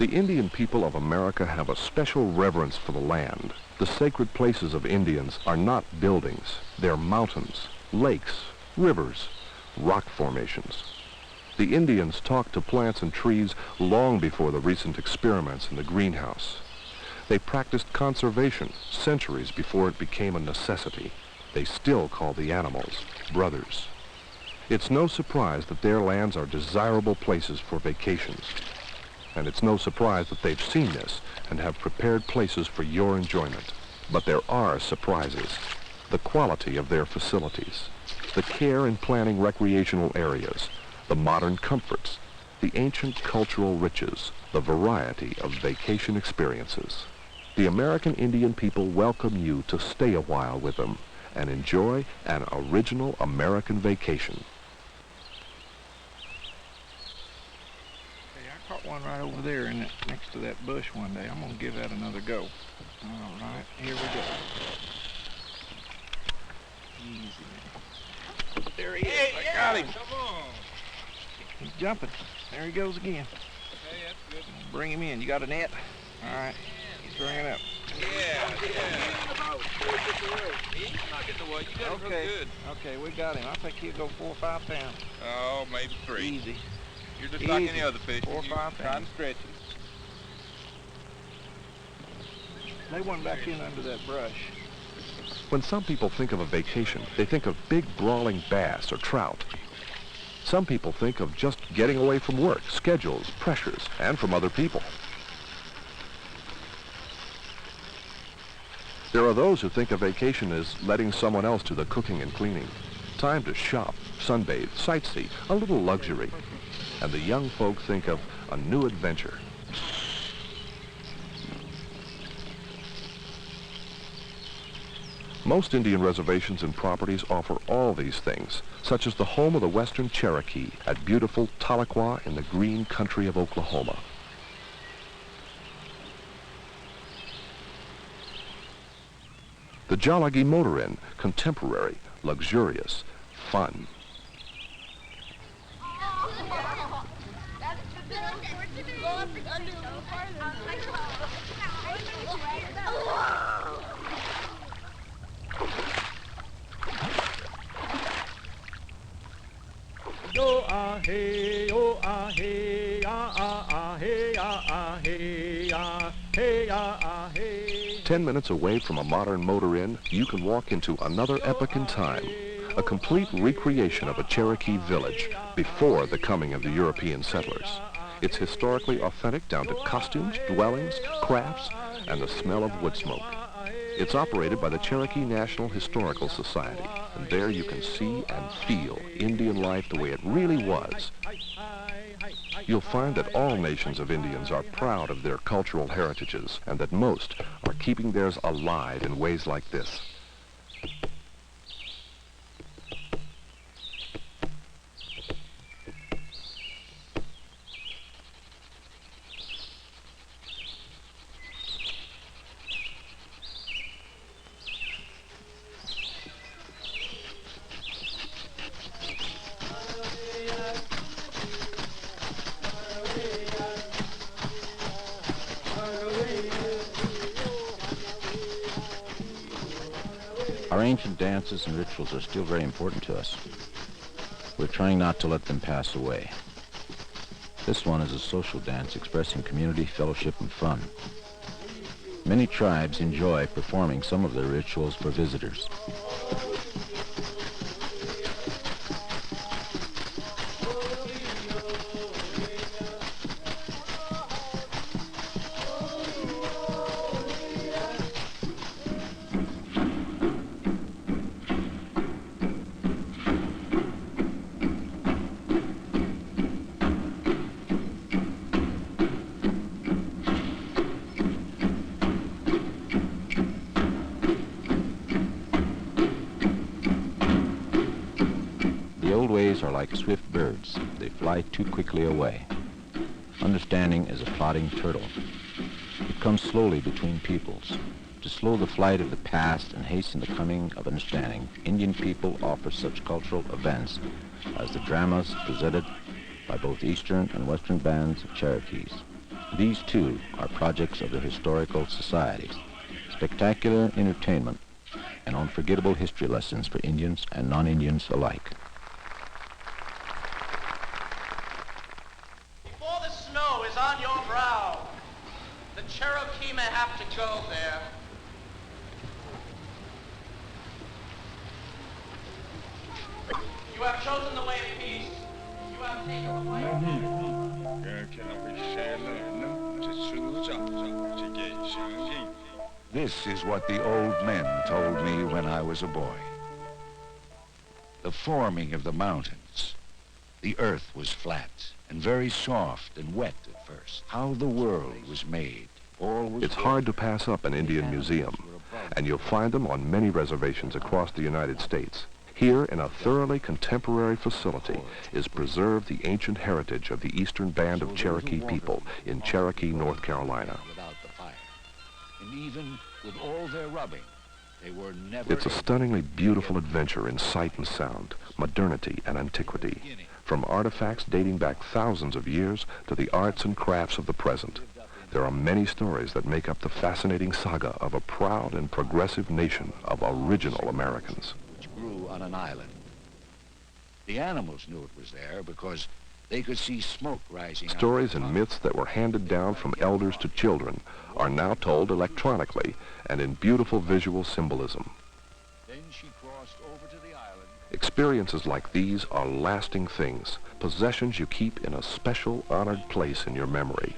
The Indian people of America have a special reverence for the land. The sacred places of Indians are not buildings. They're mountains, lakes, rivers, rock formations. The Indians talked to plants and trees long before the recent experiments in the greenhouse. They practiced conservation centuries before it became a necessity. They still call the animals brothers. It's no surprise that their lands are desirable places for vacations. And it's no surprise that they've seen this and have prepared places for your enjoyment. But there are surprises. The quality of their facilities, the care in planning recreational areas, the modern comforts, the ancient cultural riches, the variety of vacation experiences. The American Indian people welcome you to stay a while with them and enjoy an original American vacation. I caught one right over there next to that bush one day. I'm going to give that another go. All right, here we go. Easy. There he is. Hey, I got him. Come on. He's jumping. There he goes again. Hey, that's good. Bring him in. You got a net? All right. He's bringing it up. Yeah. He's not getting the wood. You got him real good. Okay, we got him. I think he'll go 4 or 5 pounds. Oh, maybe 3. Easy. You're just like any other fish. 4 or 5 pounds. Trying to stretch it. They went back in under that brush. When some people think of a vacation, they think of big brawling bass or trout. Some people think of just getting away from work, schedules, pressures, and from other people. There are those who think a vacation is letting someone else do the cooking and cleaning. Time to shop, sunbathe, sightsee, a little luxury. And the young folk think of a new adventure. Most Indian reservations and properties offer all these things, such as the home of the Western Cherokee at beautiful Tahlequah in the green country of Oklahoma. The Jalagi Motor Inn, contemporary, luxurious, fun. Yo ah hey, yo ah hey, ah ah ah hey, ah ah hey, ah hey, ah ah hey. 10 minutes away from a modern motor inn, you can walk into another epoch in time, a complete recreation of a Cherokee village before the coming of the European settlers. It's historically authentic down to costumes, dwellings, crafts, and the smell of wood smoke. It's operated by the Cherokee National Historical Society, and there you can see and feel Indian life the way it really was. You'll find that all nations of Indians are proud of their cultural heritages, and that most are keeping theirs alive in ways like this. Our ancient dances and rituals are still very important to us. We're trying not to let them pass away. This one is a social dance expressing community, fellowship, and fun. Many tribes enjoy performing some of their rituals for visitors. Are like swift birds. They fly too quickly away. Understanding is a plodding turtle. It comes slowly between peoples. To slow the flight of the past and hasten the coming of understanding, Indian people offer such cultural events as the dramas presented by both Eastern and Western bands of Cherokees. These, too, are projects of the Historical Society. Spectacular entertainment and unforgettable history lessons for Indians and non-Indians alike. Before the snow is on your brow, the Cherokee may have to go there. You have chosen the way of peace. You have taken the way of This is what the old men told me when I was a boy. The forming of the mountains. The earth was flat and very soft and wet at first. How the world was made. All was It's hard to pass up an Indian museum, and you'll find them on many reservations across the United States. Here, in a thoroughly contemporary facility, is preserved the ancient heritage of the Eastern Band of Cherokee people in Cherokee, North Carolina. Without the fire. And even with all their rubbing, they were never... It's a stunningly beautiful adventure in sight and sound, modernity and antiquity, from artifacts dating back thousands of years to the arts and crafts of the present. There are many stories that make up the fascinating saga of a proud and progressive nation of original Americans. Grew on an island. The animals knew it was there because they could see smoke rising. Stories and myths that were handed down from elders to children are now told electronically and in beautiful visual symbolism. Then she crossed over to the island. Experiences like these are lasting things, possessions you keep in a special, honored place in your memory.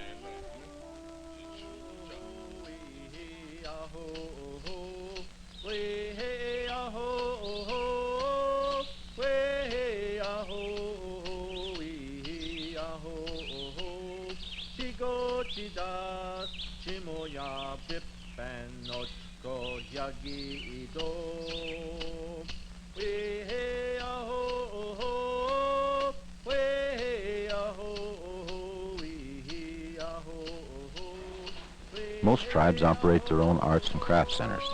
Most tribes operate their own arts and craft centers.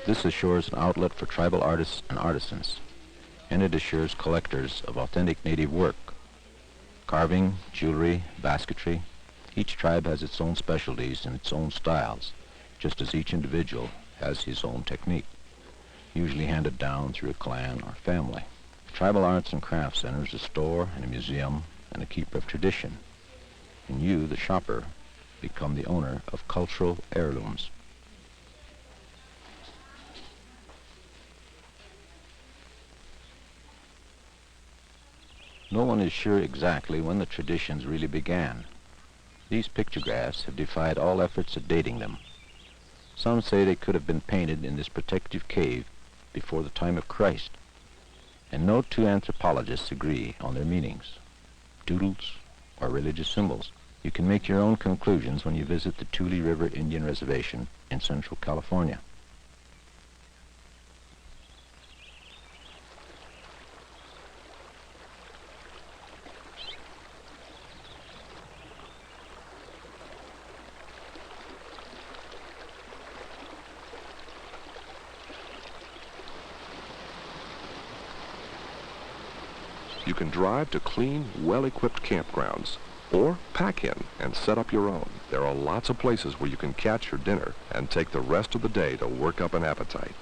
This assures an outlet for tribal artists and artisans, and it assures collectors of authentic native work. Carving, jewelry, basketry, each tribe has its own specialties and its own styles, just as each individual has his own technique, usually handed down through a clan or family. Tribal Arts and Craft Center is a store and a museum and a keeper of tradition, and you, the shopper, become the owner of cultural heirlooms. No one is sure exactly when the traditions really began. These pictographs have defied all efforts at dating them. Some say they could have been painted in this protective cave before the time of Christ, and no two anthropologists agree on their meanings, doodles or religious symbols. You can make your own conclusions when you visit the Tule River Indian Reservation in Central California. You can drive to clean, well-equipped campgrounds, or pack in and set up your own. There are lots of places where you can catch your dinner and take the rest of the day to work up an appetite.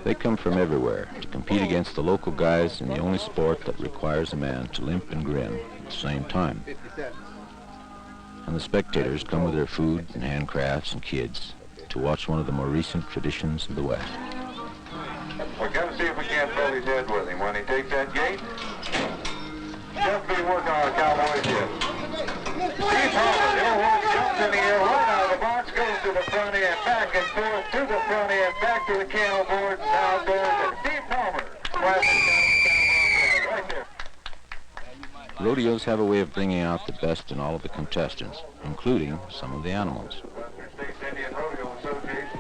They come from everywhere to compete against the local guys in the only sport that requires a man to limp and grin at the same time. And the spectators come with their food and handcrafts and kids to watch one of the more recent traditions of the West. We're going to see if we can't fill his head with him. When he takes that gate, just be working on a cowboy ship. Steve Palmer, the old horse, jumps in the air right out of the box, goes to the front end, back and forth, to the front end, back to the canal board, and outdoors, and Steve Palmer, classic right there. Rodeos have a way of bringing out the best in all of the contestants, including some of the animals. Western States Indian Rodeo Association.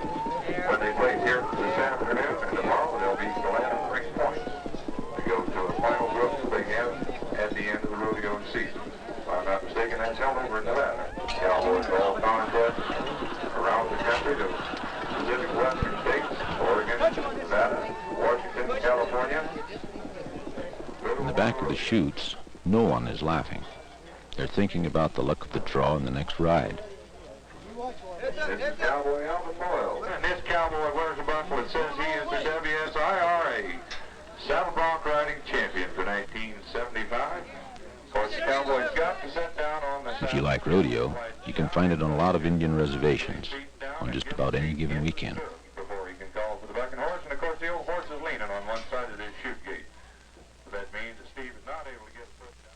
When they place here this afternoon and tomorrow, they'll be glad of 3 points to go to a final group that they have at the end of the rodeo season. If I'm not mistaken, that's held over in Nevada. Cowboys all contests around the country to Pacific Western states, Oregon, Nevada, Washington, California. In the back of the chutes, no one is laughing. They're thinking about the luck of the draw in the next ride. This is Cowboy Alvin Boyle. And this cowboy wears a buckle that says he is the WSIRA Saddle Bronc Riding Champion for 1975. Of course, the cowboy's got to sit down on the If you like rodeo, you can find it on a lot of Indian reservations on just about any given weekend. before he can call for the bucking horse. And of course, the old horse is leaning on one side of his chute gate. So that means that Steve is not able to get a foot down.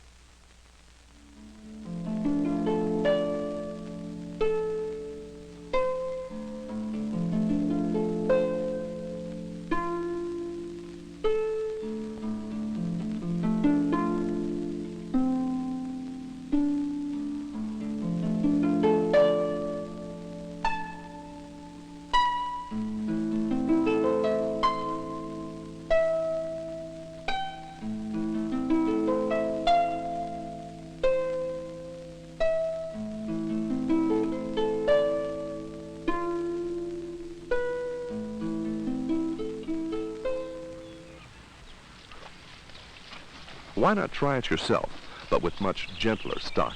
Why not try it yourself, but with much gentler stock,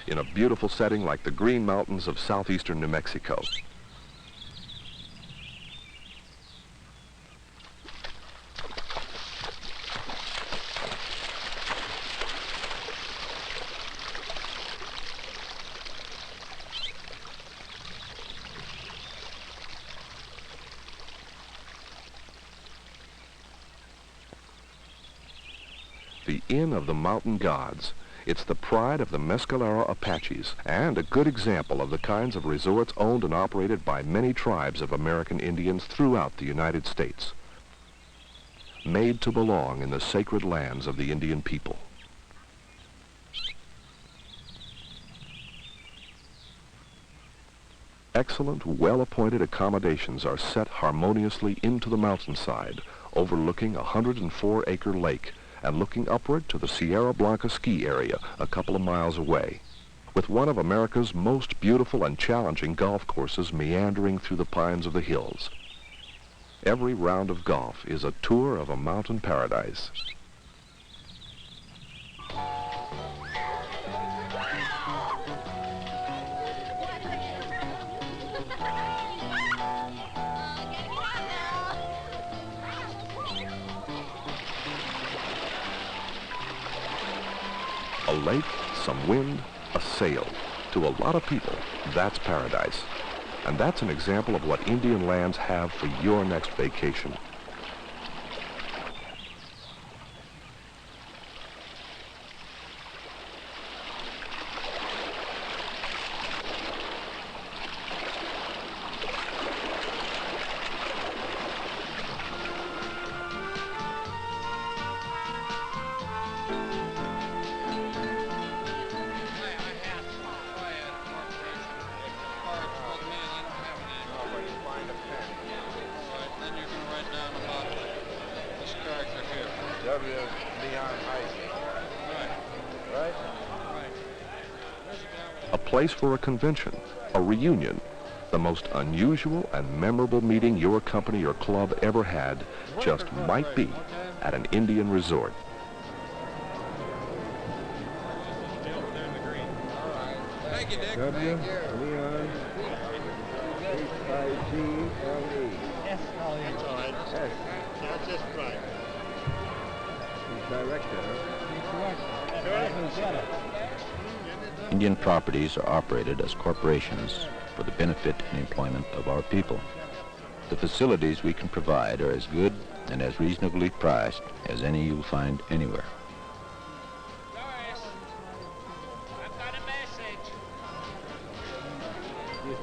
in a beautiful setting like the Green Mountains of southeastern New Mexico? The Inn of the Mountain Gods. It's the pride of the Mescalero Apaches and a good example of the kinds of resorts owned and operated by many tribes of American Indians throughout the United States. Made to belong in the sacred lands of the Indian people. Excellent, well-appointed accommodations are set harmoniously into the mountainside, overlooking a 104-acre lake and looking upward to the Sierra Blanca ski area a couple of miles away, with one of America's most beautiful and challenging golf courses meandering through the pines of the hills. Every round of golf is a tour of a mountain paradise. A lake, some wind, a sail. To a lot of people, that's paradise. And that's an example of what Indian lands have for your next vacation. A place for a convention, a reunion, the most unusual and memorable meeting your company or club ever had just might be at an Indian resort. Thank you, Dick. W, Leon, H-I-G-L-E. S-L-E. That's all right. S. That's just right. He's director. Indian properties are operated as corporations for the benefit and employment of our people. The facilities we can provide are as good and as reasonably priced as any you'll find anywhere. Doris, I've got a message. Have you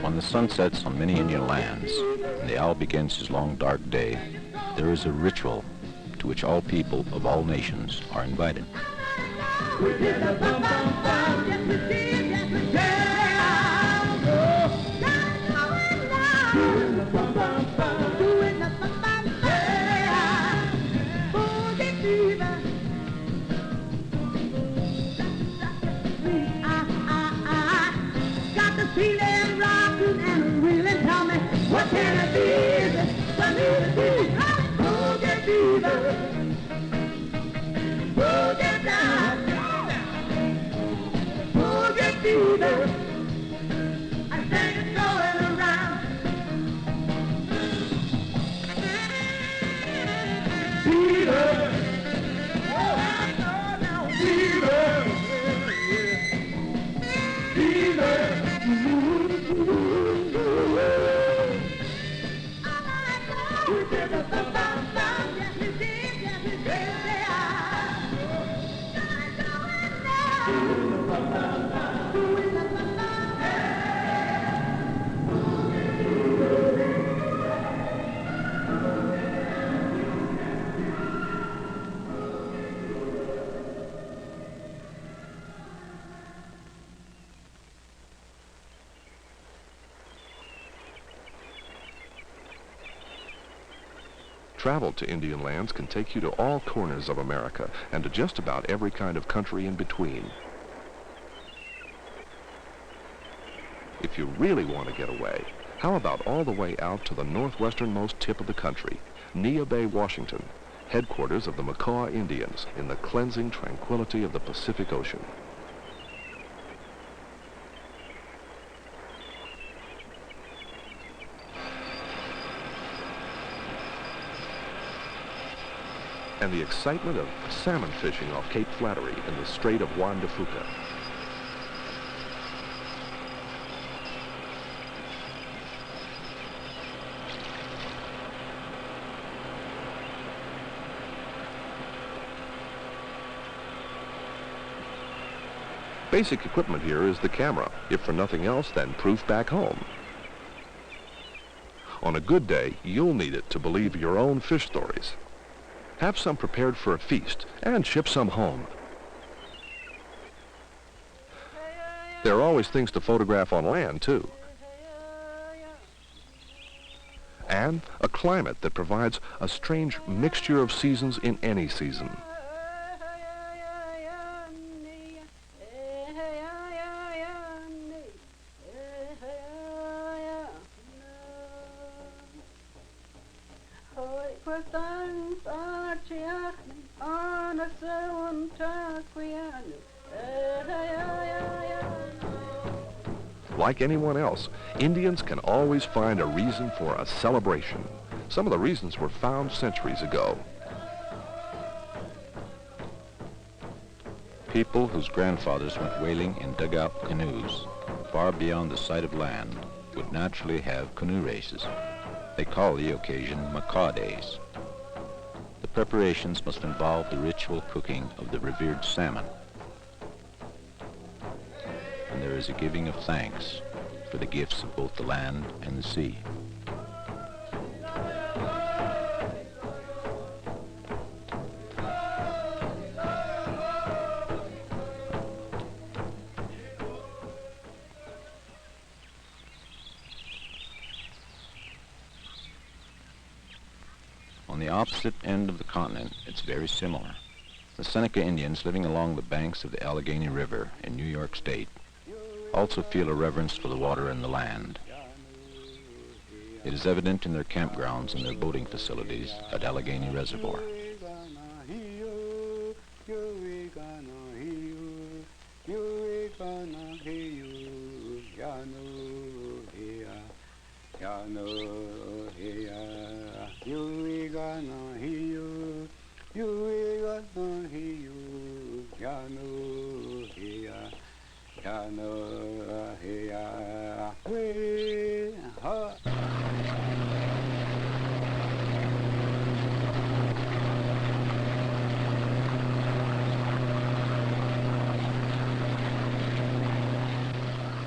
When the sun sets on many Indian lands and the owl begins his long dark day, there is a ritual to which all people of all nations are invited. Feeling rockin' and reeling, tell me what can I be? I need to be boogie fever, boogie down, boogie fever. I think it's going around. Fever, fever, fever. Travel to Indian lands can take you to all corners of America and to just about every kind of country in between. If you really want to get away, how about all the way out to the northwesternmost tip of the country, Nia Bay, Washington, headquarters of the Macaw Indians in the cleansing tranquility of the Pacific Ocean. And the excitement of salmon fishing off Cape Flattery in the Strait of Juan de Fuca. Basic equipment here is the camera, if for nothing else, then proof back home. On a good day, you'll need it to believe your own fish stories. Have some prepared for a feast, and ship some home. There are always things to photograph on land, too. And a climate that provides a strange mixture of seasons in any season. Like anyone else, Indians can always find a reason for a celebration. Some of the reasons were found centuries ago. People whose grandfathers went whaling in dugout canoes far beyond the sight of land would naturally have canoe races. They call the occasion Macaw Days. The preparations must involve the ritual cooking of the revered salmon. And there is a giving of thanks for the gifts of both the land and the sea. On the opposite end of the continent, it's very similar. The Seneca Indians living along the banks of the Allegheny River in New York State also feel a reverence for the water and the land. It is evident in their campgrounds and their boating facilities at Allegheny Reservoir.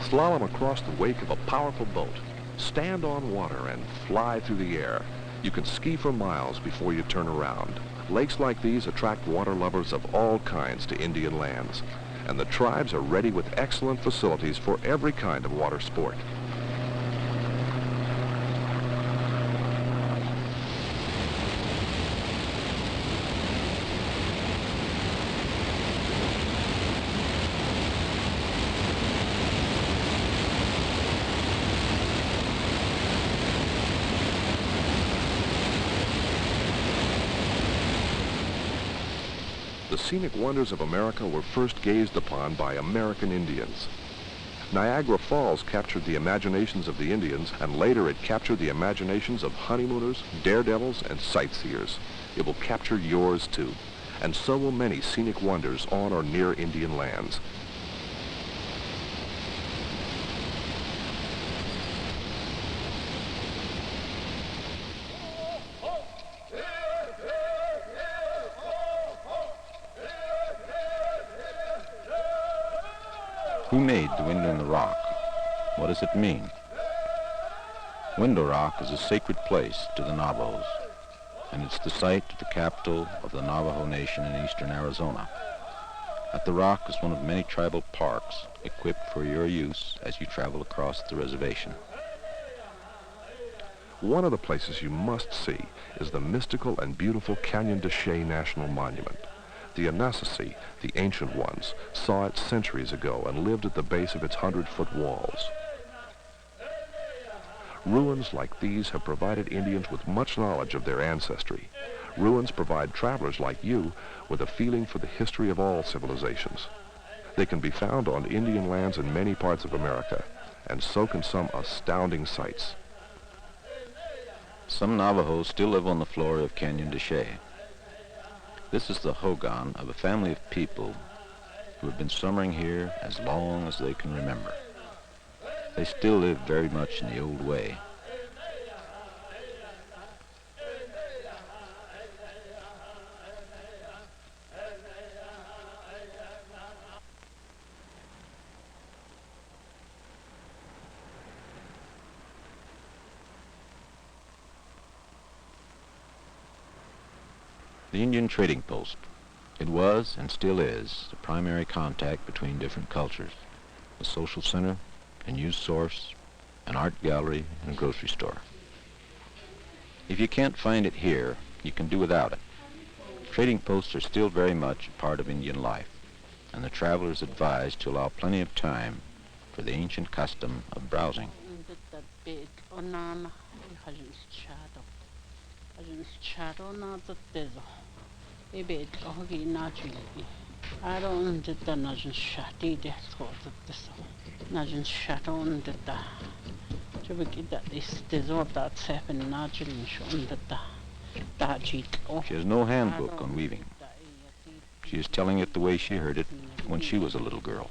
Slalom across the wake of a powerful boat. Stand on water and fly through the air. You can ski for miles before you turn around. Lakes like these attract water lovers of all kinds to Indian lands, and the tribes are ready with excellent facilities for every kind of water sport. The scenic wonders of America were first gazed upon by American Indians. Niagara Falls captured the imaginations of the Indians, and later it captured the imaginations of honeymooners, daredevils, and sightseers. It will capture yours too, and so will many scenic wonders on or near Indian lands. Who made the window in the rock? What does it mean? Window Rock is a sacred place to the Navajos, and it's the site of the capital of the Navajo Nation in eastern Arizona. At the rock is one of many tribal parks equipped for your use as you travel across the reservation. One of the places you must see is the mystical and beautiful Canyon de Chelly National Monument. The Anasazi, the ancient ones, saw it centuries ago and lived at the base of its 100-foot walls. Ruins like these have provided Indians with much knowledge of their ancestry. Ruins provide travelers like you with a feeling for the history of all civilizations. They can be found on Indian lands in many parts of America, and so can some astounding sights. Some Navajos still live on the floor of Canyon de Chelly. This is the hogan of a family of people who have been summering here as long as they can remember. They still live very much in the old way. The Indian trading post. It was, and still is, the primary contact between different cultures, a social center, a news source, an art gallery, and a grocery store. If you can't find it here, you can do without it. Trading posts are still very much a part of Indian life, and the traveler is advised to allow plenty of time for the ancient custom of browsing. She has no handbook on weaving. She is telling it the way she heard it when she was a little girl.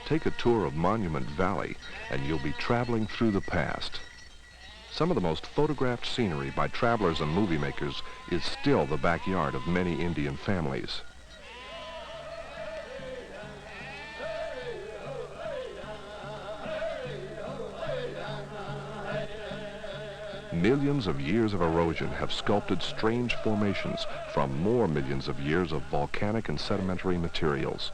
Take a tour of Monument Valley, and you'll be traveling through the past. Some of the most photographed scenery by travelers and movie makers is still the backyard of many Indian families. Millions of years of erosion have sculpted strange formations from more millions of years of volcanic and sedimentary materials.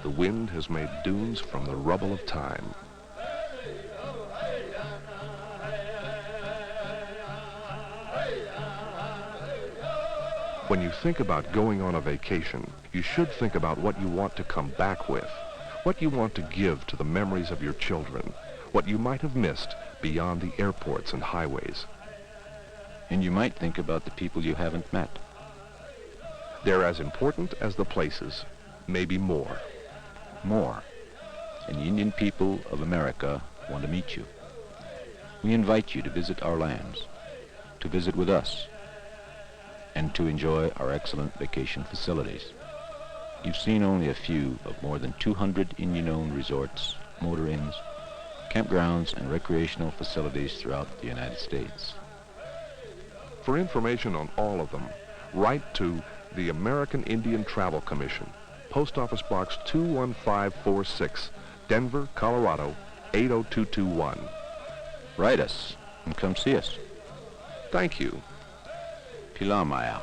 The wind has made dunes from the rubble of time. When you think about going on a vacation, you should think about what you want to come back with, what you want to give to the memories of your children, what you might have missed beyond the airports and highways. And you might think about the people you haven't met. They're as important as the places, maybe more. More. And the Indian people of America want to meet you. We invite you to visit our lands, to visit with us, and to enjoy our excellent vacation facilities. You've seen only a few of more than 200 Indian-owned resorts, motor inns, campgrounds, and recreational facilities throughout the United States. For information on all of them, write to the American Indian Travel Commission, Post Office Box 21546, Denver, Colorado 80221. Write us and come see us. Thank you. Pilamaya.